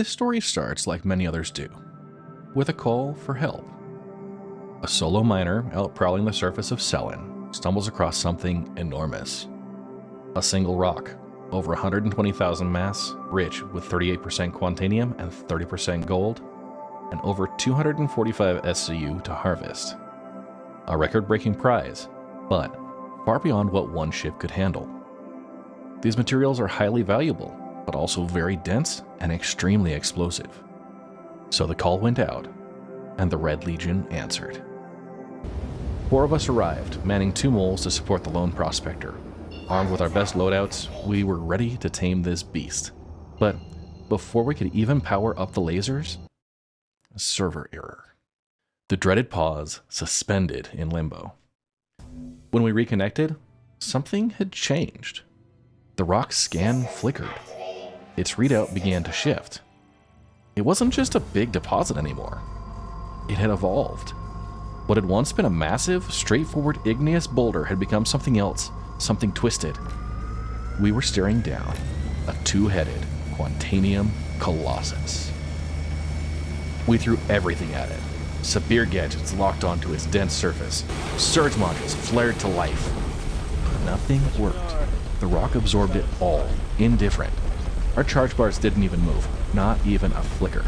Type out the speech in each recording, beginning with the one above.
This story starts like many others do, with a call for help. A solo miner out prowling the surface of Selin stumbles across something enormous. A single rock, over 120,000 mass, rich with 38% Quantainium and 30% gold, and over 245 SCU to harvest. A record-breaking prize, but far beyond what one ship could handle. These materials are highly valuable, but also very dense and extremely explosive. So the call went out, and the Red Legion answered. 4 of us arrived, manning 2 moles to support the lone prospector. Armed with our best loadouts, we were ready to tame this beast. But before we could even power up the lasers, a server error. The dreaded pause suspended in limbo. When we reconnected, something had changed. The rock's scan flickered. Its readout began to shift. It wasn't just a big deposit anymore. It had evolved. What had once been a massive, straightforward igneous boulder had become something else, something twisted. We were staring down a 2-headed Quantainium Colossus. We threw everything at it. Severe gadgets locked onto its dense surface. Surge modules flared to life. Nothing worked. The rock absorbed it all, indifferent. Our charge bars didn't even move, not even a flicker.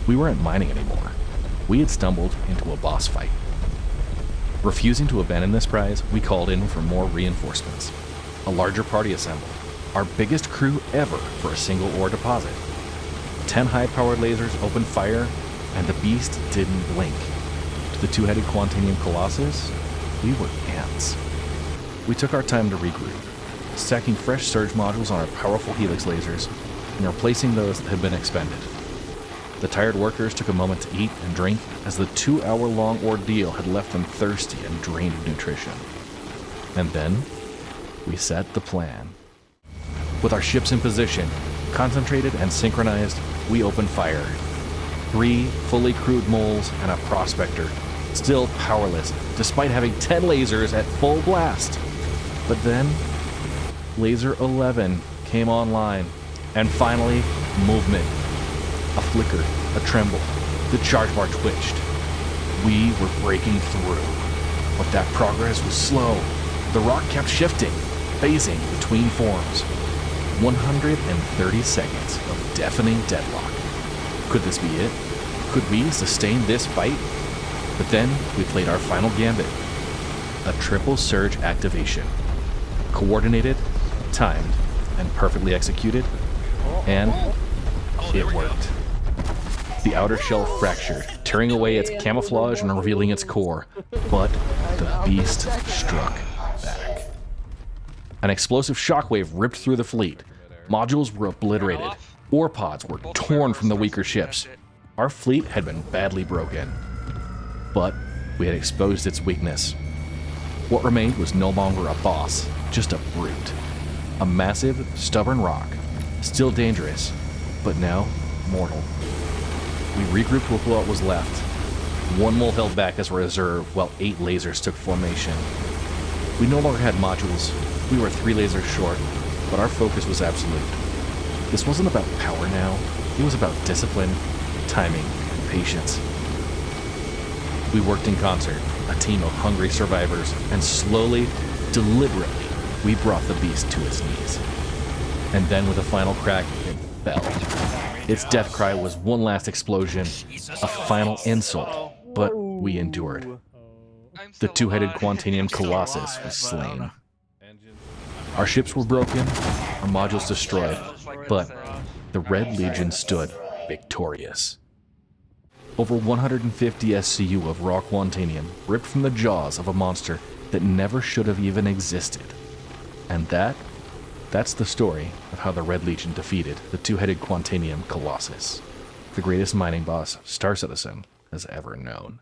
We weren't mining anymore. We had stumbled into a boss fight. Refusing to abandon this prize, we called in for more reinforcements. A larger party assembled, our biggest crew ever for a single ore deposit. 10 high-powered lasers opened fire, and the beast didn't blink. To the 2-headed Quantainium Colossus, we were ants. We took our time to regroup, stacking fresh surge modules on our powerful helix lasers and replacing those that had been expended. The tired workers took a moment to eat and drink as the 2-hour-long ordeal had left them thirsty and drained of nutrition. And then, we set the plan. With our ships in position, concentrated and synchronized, we opened fire. 3 fully crewed moles and a prospector, still powerless despite having 10 lasers at full blast. But then, Laser 11 came online, and finally, movement. A flicker, a tremble, the charge bar twitched. We were breaking through, but that progress was slow. The rock kept shifting, phasing between forms. 130 seconds of deafening deadlock. Could this be it? Could we sustain this fight? But then we played our final gambit. A triple surge activation. Coordinated, timed, and perfectly executed. And it worked. The outer shell fractured, tearing away its camouflage and revealing its core. But the beast struck back. An explosive shockwave ripped through the fleet. Modules were obliterated. Ore pods were torn from the weaker ships. Our fleet had been badly broken. But we had exposed its weakness. What remained was no longer a boss, just a brute. A massive, stubborn rock, still dangerous, but now mortal. We regrouped with what was left. 1 mole held back as a reserve, while 8 lasers took formation. We no longer had modules. We were 3 lasers short, but our focus was absolute. This wasn't about power now. It was about discipline, timing, and patience. We worked in concert, a team of hungry survivors, and slowly, deliberately, we brought the beast to its knees. And then with a final crack, it fell. Its death cry was one last explosion, a final insult, but we endured. The 2-headed Quantainium Colossus was slain. Our ships were broken, our modules destroyed, but the Red Legion stood victorious. Over 150 SCU of raw Quantainium ripped from the jaws of a monster that never should have even existed. And that's the story of how the Red Legion defeated the 2-headed Quantainium Colossus, the greatest mining boss Star Citizen has ever known.